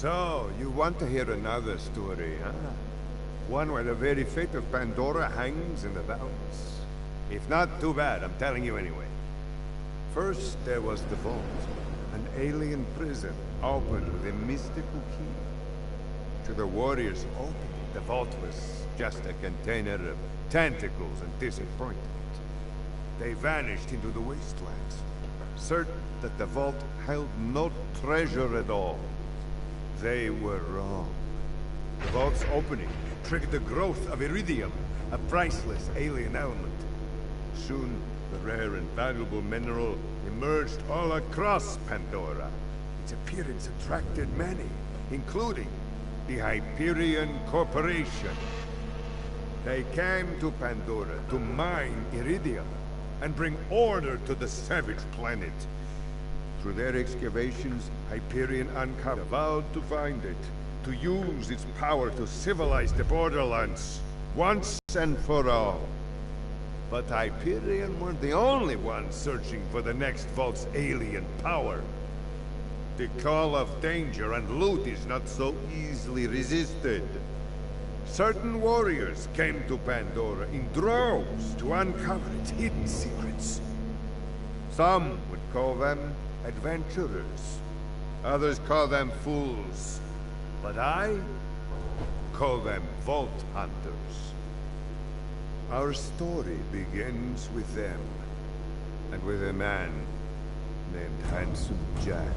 So, you want to hear another story, huh? One where the very fate of Pandora hangs in the balance. If not, too bad, I'm telling you anyway. First, there was the vault. An alien prison, opened with a mystical key. To the warriors opening it, the vault was just a container of tentacles and disappointment. They vanished into the wastelands, certain that the vault held no treasure at all. They were wrong. The vault's opening triggered the growth of iridium, a priceless alien element. Soon, the rare and valuable mineral emerged all across Pandora. Its appearance attracted many, including the Hyperion Corporation. They came to Pandora to mine iridium and bring order to the savage planet. Through their excavations, Hyperion uncovered, vowed to find it, to use its power to civilize the borderlands, once and for all. But Hyperion weren't the only ones searching for the next vault's alien power. The call of danger and loot is not so easily resisted. Certain warriors came to Pandora in droves to uncover its hidden secrets. Some would call them adventurers. Others call them fools. But I call them Vault Hunters. Our story begins with them, and with a man named Handsome Jack.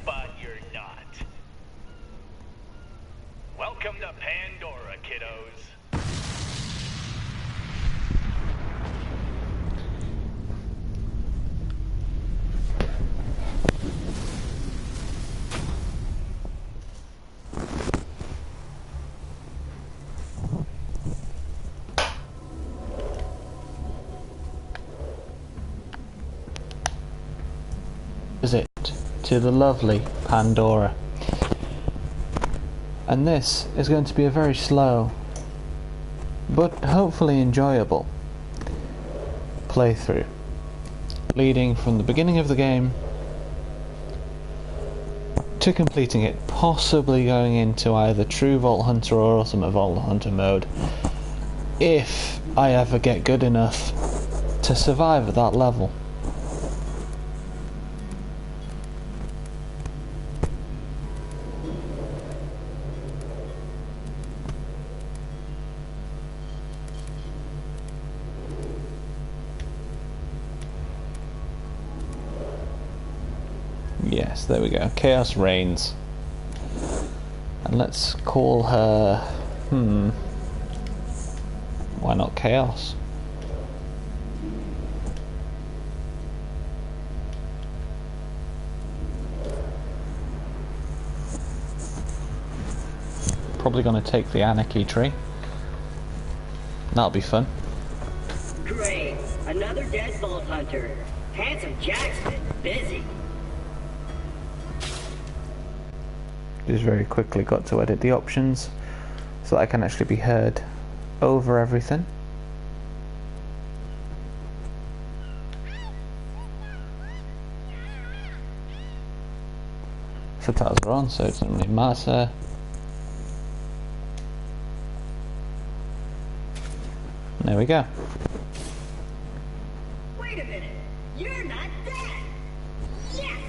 But you're not. Welcome to Pandora, kiddos. to the lovely Pandora. And this is going to be a very slow, but hopefully enjoyable playthrough, leading from the beginning of the game to completing it, possibly going into either True Vault Hunter or Ultimate Vault Hunter mode, if I ever get good enough to survive at that level. Yes, there we go. Chaos reigns. And let's call her... why not Chaos? Probably going to take the Anarchy tree. That'll be fun. Great. Another dead Vault Hunter. Handsome Jack's been busy. Just very quickly got to edit the options so that I can actually be heard over everything. Subtitles are on, so it doesn't really matter. There we go. Wait a minute. You're not dead. Yes!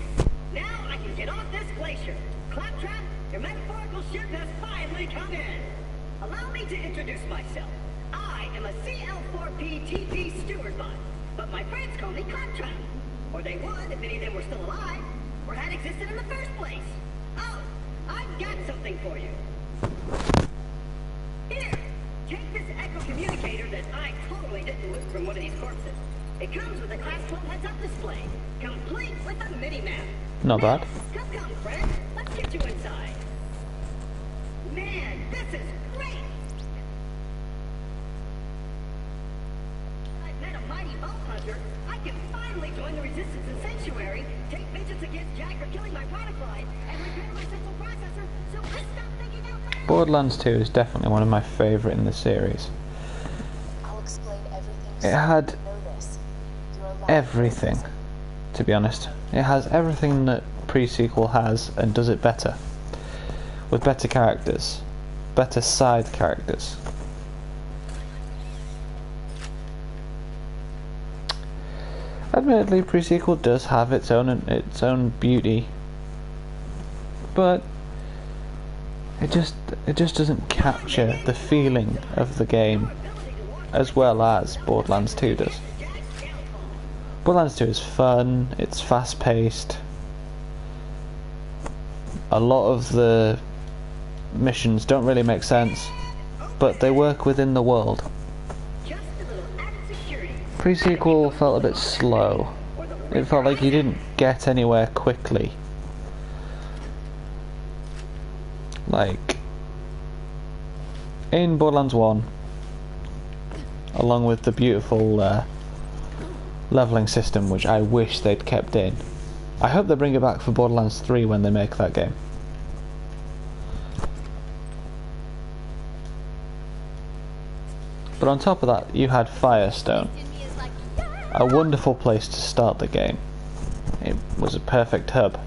Now I can get off this glacier. Claptrap, your metaphorical ship has finally come in. Allow me to introduce myself. I am a CL4P TP steward bot, but my friends call me Claptrap. Or they would if any of them were still alive, or had existed in the first place. Oh, I've got something for you. Here, take this echo communicator that I totally didn't loot from one of these corpses. It comes with a Class 12 heads-up display, complete with a mini-map. Not bad. Come, friend. Let's get you inside. Man, this is great! I've met a mighty Vault Hunter. I can finally join the Resistance and Sanctuary, take vengeance against Jack for killing my product line, and repair my central processor, so I stop thinking out loud. Borderlands 2 is definitely one of my favourite in the series. I'll explain everything. It had You know this. You're allowed everything, to be honest. It has everything that pre-sequel has and does it better. With better characters. Better side characters. Admittedly, pre-sequel does have its own beauty, but it just doesn't capture the feeling of the game as well as Borderlands 2 does. Borderlands 2 is fun, it's fast-paced. A lot of the missions don't really make sense, but they work within the world. Pre-sequel felt a bit slow. It felt like you didn't get anywhere quickly. Like, in Borderlands 1, along with the beautiful leveling system, which I wish they'd kept in. I hope they bring it back for Borderlands 3 when they make that game. But on top of that, you had Firestone. A wonderful place to start the game. It was a perfect hub.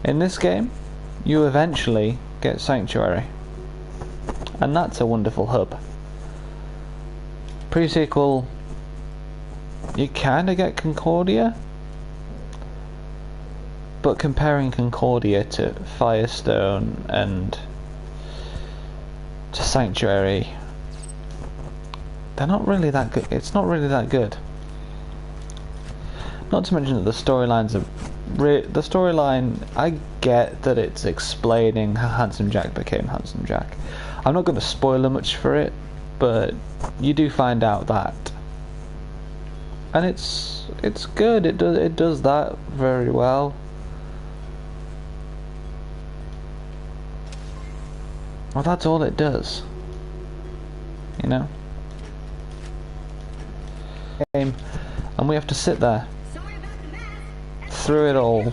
In this game, you eventually get Sanctuary. And that's a wonderful hub. Pre-sequel, you kinda get Concordia, but comparing Concordia to Firestone and to Sanctuary, they're not really that good. It's not really that good. Not to mention that the storylines are the storyline. I get that it's explaining how Handsome Jack became Handsome Jack. I'm not going to spoil much for it, but you do find out that, and it's good. It does that very well. Well, that's all it does. You know. Game, and we have to sit there through it all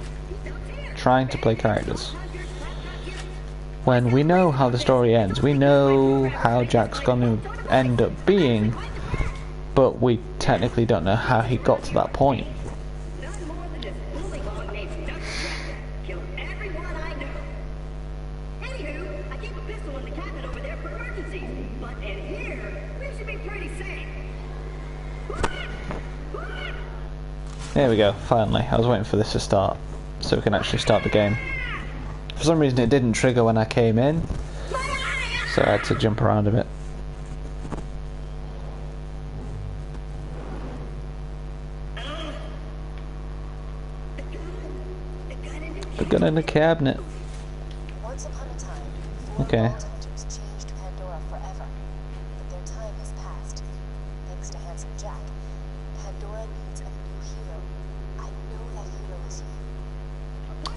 trying to play characters. When we know how the story ends, we know how Jack's going to end up being, but we technically don't know how he got to that point. None more than this bully log named Nutcracker killed everyone I know. Anywho, I keep a pistol in the cabinet over there for emergencies, but in here, we should be pretty safe. There we go, finally. I was waiting for this to start, so we can actually start the game. For some reason it didn't trigger when I came in, so I had to jump around a bit. The gun in the cabinet. Once upon a time, four Okay. vault hunters changed Pandora forever. But their time has passed. Thanks to Handsome Jack, Pandora needs a new hero. I know that hero is you.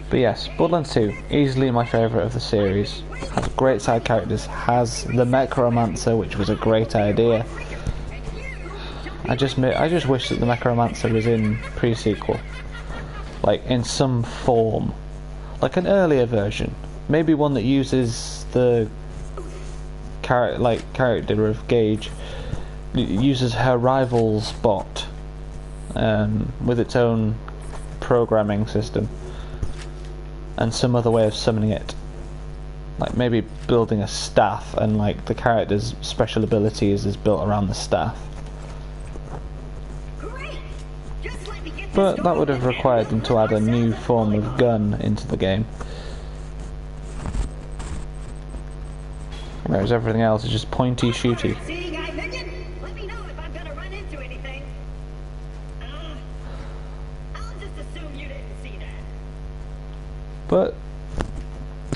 But yes, Borderlands 2, easily my favourite of the series. Has great side characters, has the Necromancer, which was a great idea. I just wish that the Necromancer was in pre-sequel. Like, in some form. Like an earlier version. Maybe one that uses the character of Gage. Uses her rival's bot. With its own programming system. And some other way of summoning it. Like maybe building a staff and like the character's special abilities is built around the staff. Great! Just let me get this But that door would have open. required them to add a new form of gun into the game. Whereas everything else is just pointy shooty. See, guy Megan? Let me know if I'm gonna run into anything. I'll just assume you didn't see that. But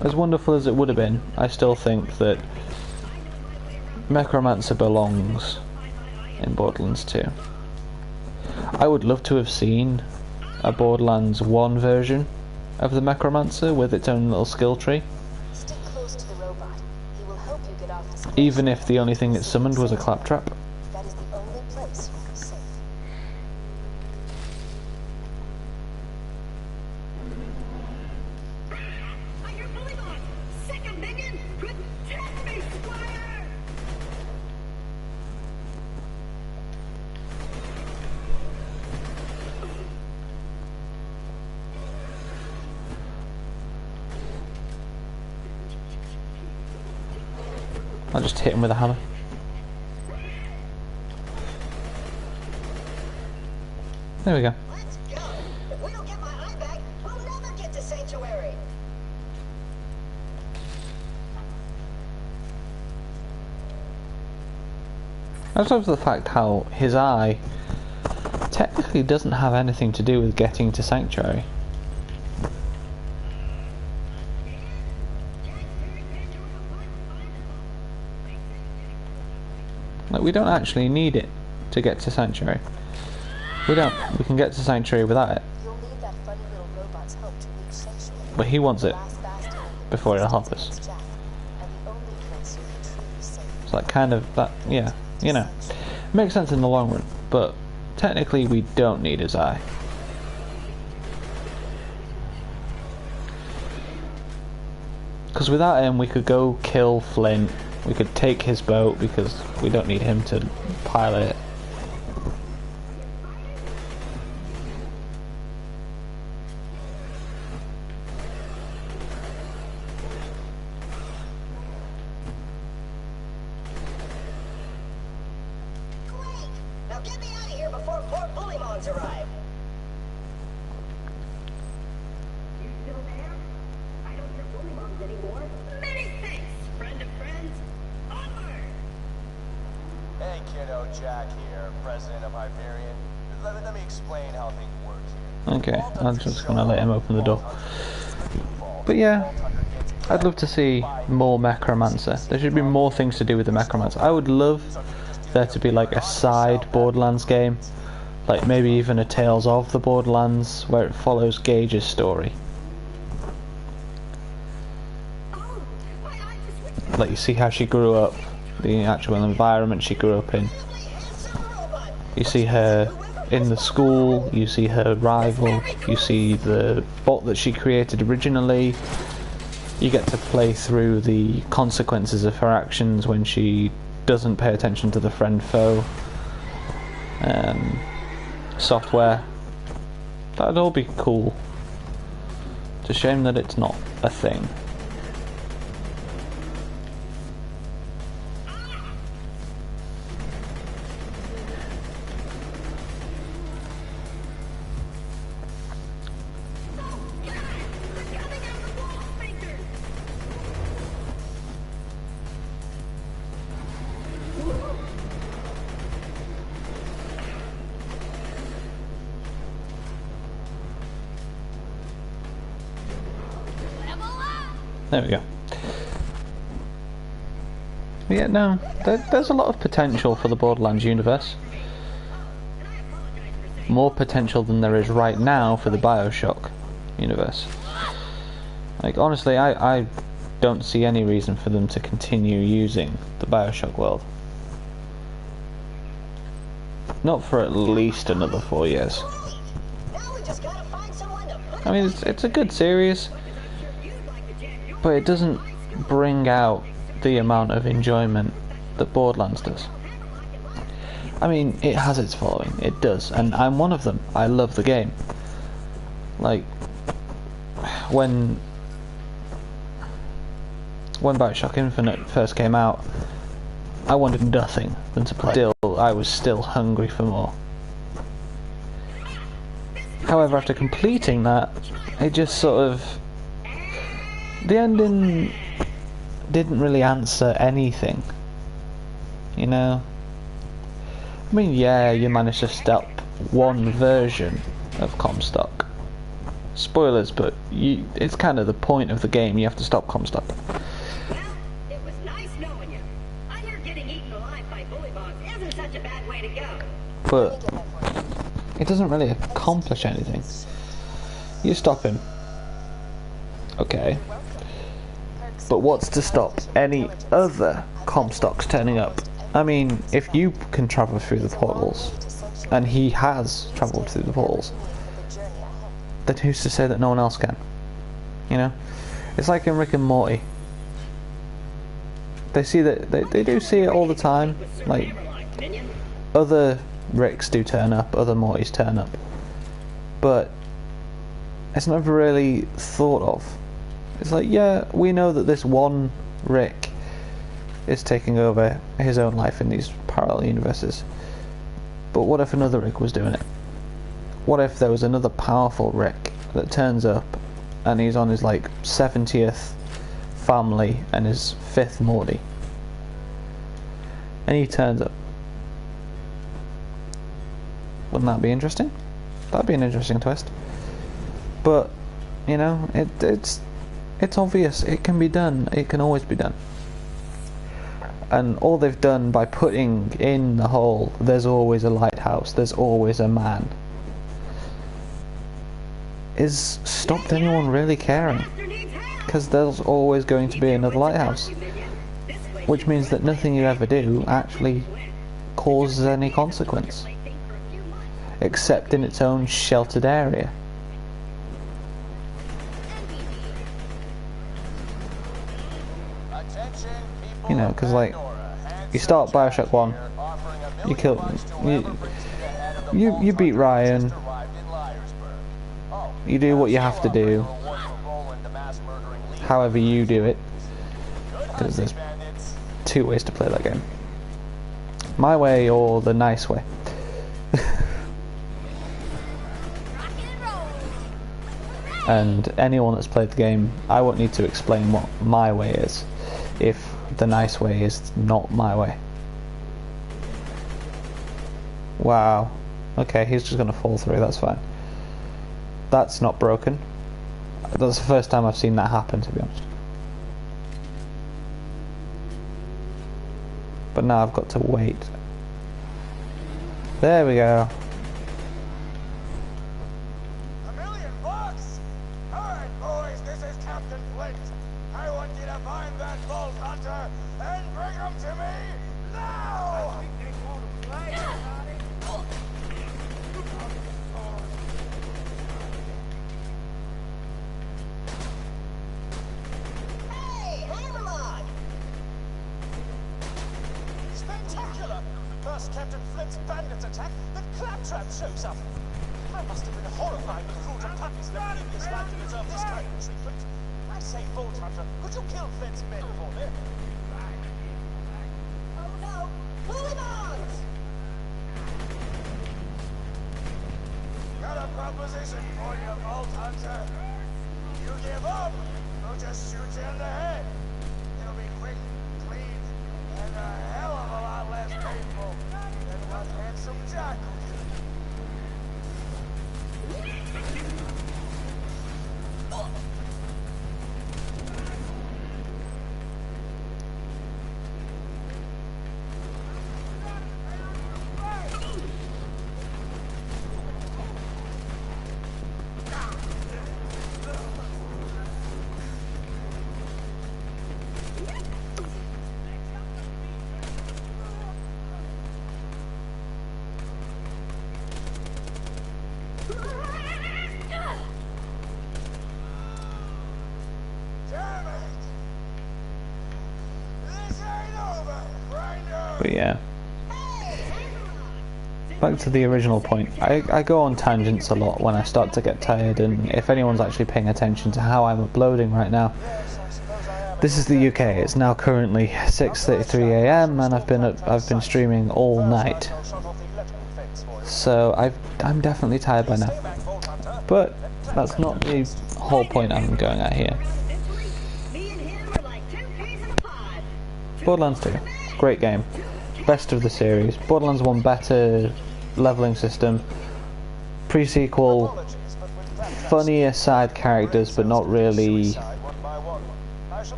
as wonderful as it would have been, I still think that Necromancer belongs in Borderlands 2. I would love to have seen a Borderlands 1 version of the Necromancer with its own little skill tree, Stick close to the robot. He will help you get off this cliff. even if the only thing it summoned was a claptrap. That is the only place you will be safe. I hear bully boss! Second Megan! Protect me, Squire! I'll just hit him with a hammer. There we go. Let's go! If we don't get my eye back, we'll never get to Sanctuary! I just love the fact how his eye technically doesn't have anything to do with getting to Sanctuary. Like, we don't actually need it to get to Sanctuary. We don't. We can get to Sanctuary without it. You'll need that funny little robot's help to reach Sanctuary. But he wants it Last bastion of the before it'll help resistance us. against Jack, and the only place you can truly be safe. It's like kind of that, yeah, you know. Makes sense in the long run, but technically we don't need his eye. Because without him we could go kill Flint, we could take his boat because we don't need him to pilot it. Great! Now get me out of here before poor bullymons arrive! You still there? I don't hear bullymons anymore. Many thanks, friend of friends! Onward! Hey kiddo, Jack here, president of Hyperion. Let me explain how things work here. Okay, I'm just gonna let him open the door. But yeah, I'd love to see more Necromancer. There should be more things to do with the Necromancer. I would love there to be like a side Borderlands game, like maybe even a Tales of the Borderlands where it follows Gage's story. Oh, my eye just Like you see how she grew up, the actual environment she grew up in. lovely handsome robot! You see her in the school, you see her rival, you see the bot that she created originally. You get to play through the consequences of her actions when she doesn't pay attention to the friend-foe software. That'd all be cool. It's a shame that it's not a thing. There we go. Yeah, no, there's a lot of potential for the Borderlands universe. More potential than there is right now for the Bioshock universe. Like, honestly, I don't see any reason for them to continue using the Bioshock world. Not for at least another 4 years. I mean, it's a good series, but it doesn't bring out the amount of enjoyment that Borderlands does. I mean, it has its following, it does, and I'm one of them. I love the game. Like, when Bioshock Infinite first came out, I wanted nothing than to play. I was still hungry for more. However, after completing that, it just sort of... the ending didn't really answer anything, you know? I mean, yeah, you managed to stop one version of Comstock. Spoilers, but it's kind of the point of the game, you have to stop Comstock. Well, it was nice knowing you. I hear getting eaten alive by bullybogs isn't such a bad way to go. But it doesn't really accomplish anything. You stop him. Okay. But what's to stop any other Comstocks turning up? I mean, if you can travel through the portals, and he has travelled through the portals, then who's to say that no one else can? You know? It's like in Rick and Morty. They see that, they do see it all the time. Like, other Ricks do turn up, other Mortys turn up. But it's never really thought of. It's like, yeah, we know that this one Rick is taking over his own life in these parallel universes. But what if another Rick was doing it? What if there was another powerful Rick that turns up and he's on his like 70th family and his 5th Morty? And he turns up. Wouldn't that be interesting? That'd be an interesting twist. But, you know, it's obvious, it can be done, it can always be done. And all they've done by putting in the whole, there's always a lighthouse, there's always a man, is stopped anyone really caring. Because there's always going to be another lighthouse. Which means that nothing you ever do actually causes any consequence. Except in its own sheltered area. You know, because like, you start Bioshock 1, you kill, you beat Ryan, you do what you have to do, however you do it, because there's 2 ways to play that game. My way or the nice way. And anyone that's played the game, I won't need to explain what my way is, if the nice way is not my way. Wow. Okay, he's just gonna fall through, that's fine. That's not broken. That's the first time I've seen that happen, to be honest. But now I've got to wait. There we go. First Captain Flint's bandits attack, the Claptrap shows up. I must have been horrified with cruel puppies in a previous life to deserve this kind of treatment. I say, Vault Hunter, could you kill Flint's men for me? Oh no! Holy bombs! Got a proposition for you, Vault Hunter. You give up, we'll just shoot you in the head. It'll be quick, clean, and a hell of a lot less painful than what Handsome Jack will do. But yeah, back to the original point. I go on tangents a lot when I start to get tired, and if anyone's actually paying attention to how I'm uploading right now, this is the UK. It's now currently 6:33 AM, and I've been streaming all night, so I'm definitely tired by now. But that's not the whole point I'm going at here. Borderlands 2, great game. Best of the series. Borderlands 1 better leveling system. Pre-sequel, funnier side characters, but not really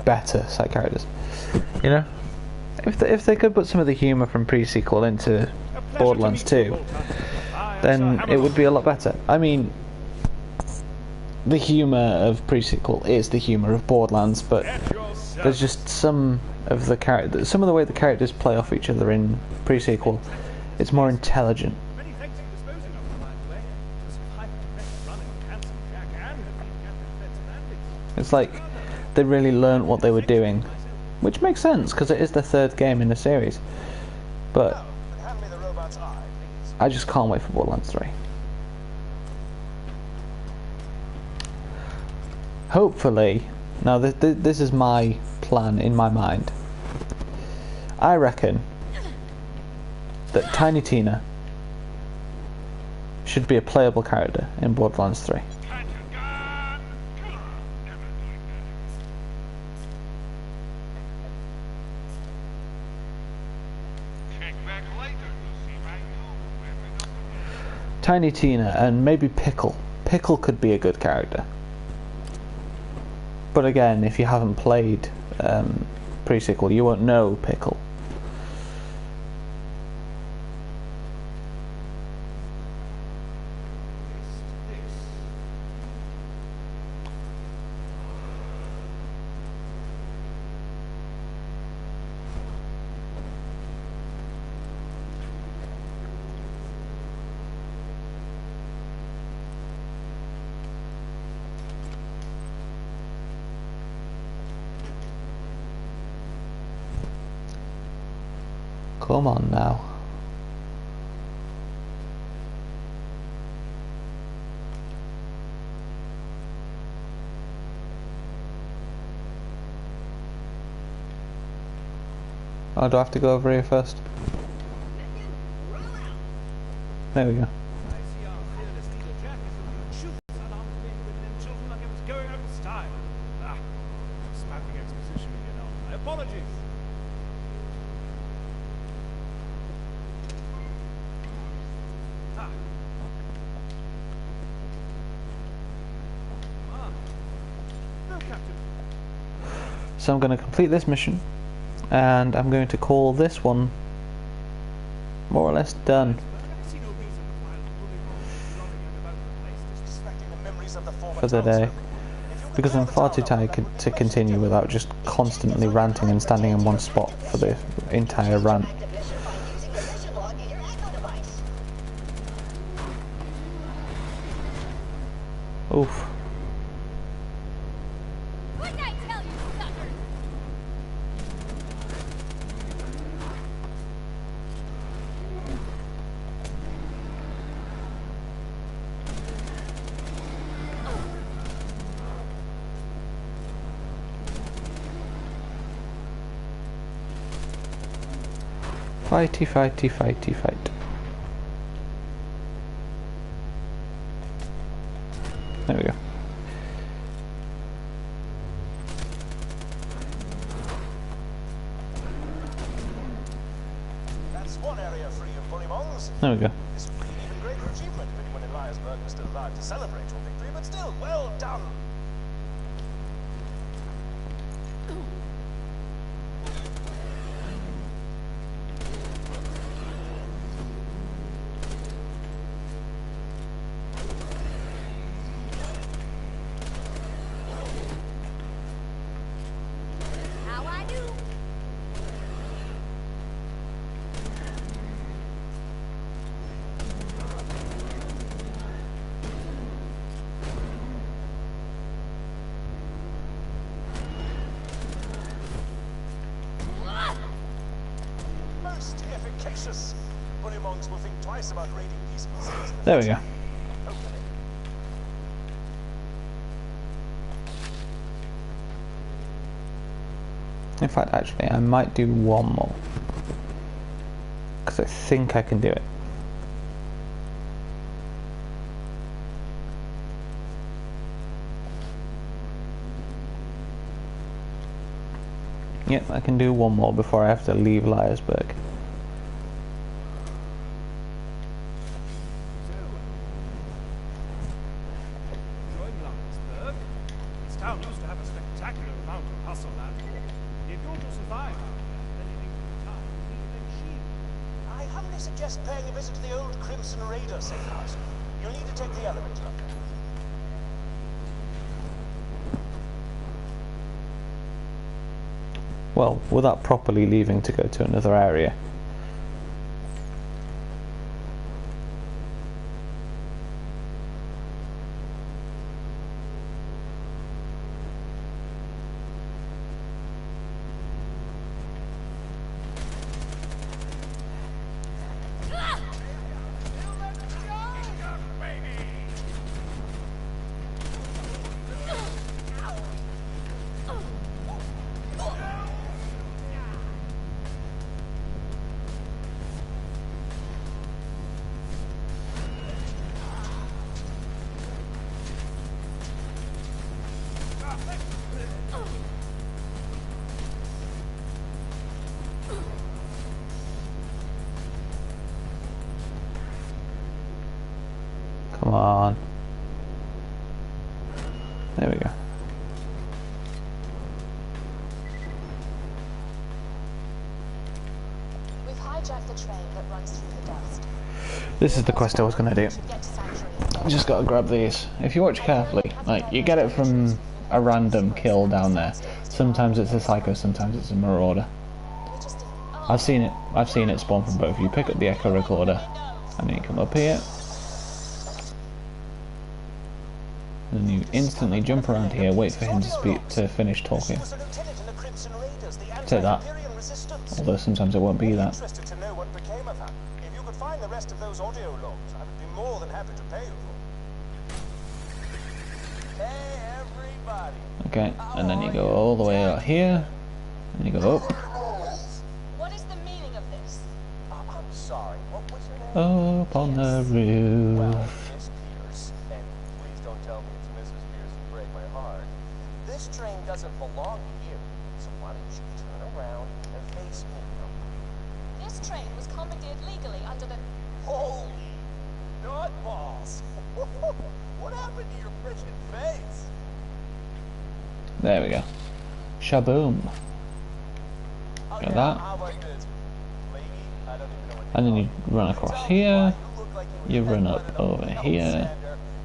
better side characters. You know, if they could put some of the humour from pre-sequel into Borderlands 2, then it would be a lot better. I mean, the humour of pre-sequel is the humour of Borderlands, but there's just some of the way the characters play off each other in pre-sequel. It's more intelligent. It's like they really learnt what they were doing, which makes sense because it is the third game in the series. But I just can't wait for Borderlands 3. Hopefully, now this is my plan in my mind. I reckon that Tiny Tina should be a playable character in Borderlands 3. Tiny Tina and maybe Pickle. Pickle could be a good character. But again, if you haven't played pre-sequel, you won't know Pickle. Come on now. Oh, do I have to go over here first? There we go. So I'm going to complete this mission, and I'm going to call this one more or less done for the day, because I'm far too tired to continue without just constantly ranting and standing in one spot for the entire rant. Oof. Fighty, fighty, fighty, fight. There we go. That's one area free of bullymongs. There we go. This would be an even greater achievement if anyone in Liarsburg was still alive to celebrate your victory, but still, well done. How I do? Most efficacious. Bullymongs will think twice about raiding these species. There we go. Hopefully. In fact, actually, I might do one more. Because I think I can do it. Yep, I can do one more before I have to leave Liarsburg. Enjoying Liarsburg? This town used to have a spectacular amount of hustle and war. If you're to survive, then you need to town and sheep. I humbly suggest paying a visit to the old Crimson Raider safe house. You'll need to take the elevator up there. Well, without properly leaving to go to another area. Come on. There we go. We've hijacked the train that runs through the dust. This is the quest I was going to do. Should get to Sanctuary. I just got to grab these. If you watch carefully, like, you get it from a random kill down there. Sometimes it's a psycho, sometimes it's a marauder. We just I've seen it spawn from both. You pick up the echo recorder and then you come up here. And then you instantly jump around here, wait for him to finish talking. She was a lieutenant in the Crimson Raiders, the Take that. anti-Imperial resistance. Although sometimes it won't be that. Interested to know what became of her. If you could find the rest of those audio logs, I would be more than happy to pay you for. Hey, everybody. Okay, and then you go all the way out here, and you go up. What is the meaning of this? I'm sorry, what was your name? Up on the Well, roof. Miss Pierce, and please don't tell me it's Mrs. Pierce and break my heart. This train doesn't belong to you, so why don't you turn around and face me now? This train was commandeered legally under the... Holy nutballs! What happened to your frigid face? There we go. Shaboom. Okay, Got that. how about this? Lady, I don't even know what And then you run across here. you look like you You were run headbutted up over Alexander, here.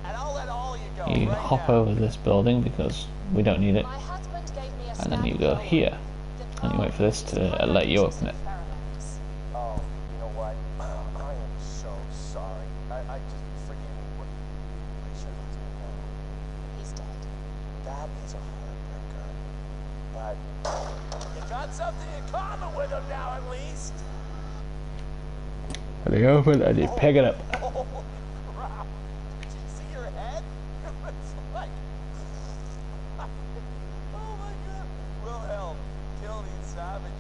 and I'll let all you go You right hop now. over this building because we don't need it. My husband gave me a And then you stab go in the here. The And you wait for this to power let you of open it. pheromones. Oh, you know what? I am so sorry. I just forgive me. What? Richard is gone. He's dead. That is a heartbreaker. But you got something in common with him now, at least. And you open and you pick it up. Oh, crap! Did you see your head? It's like, oh my God! Wilhelm, kill these savages.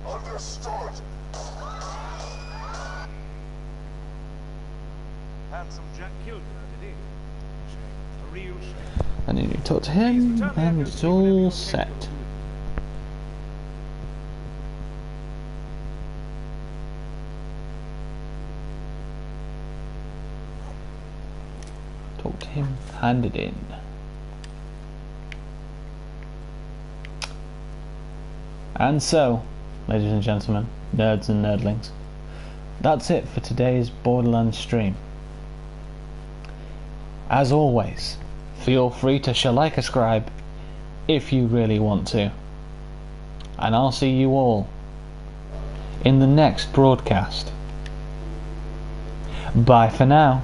Understood. Handsome Jack killed her, did he? Shame. A real shame. And then you talk to him, and it's all set. Talk to him, hand it in. And so, ladies and gentlemen, nerds and nerdlings, that's it for today's Borderlands stream. As always, feel free to like and subscribe if you really want to. And I'll see you all in the next broadcast. Bye for now.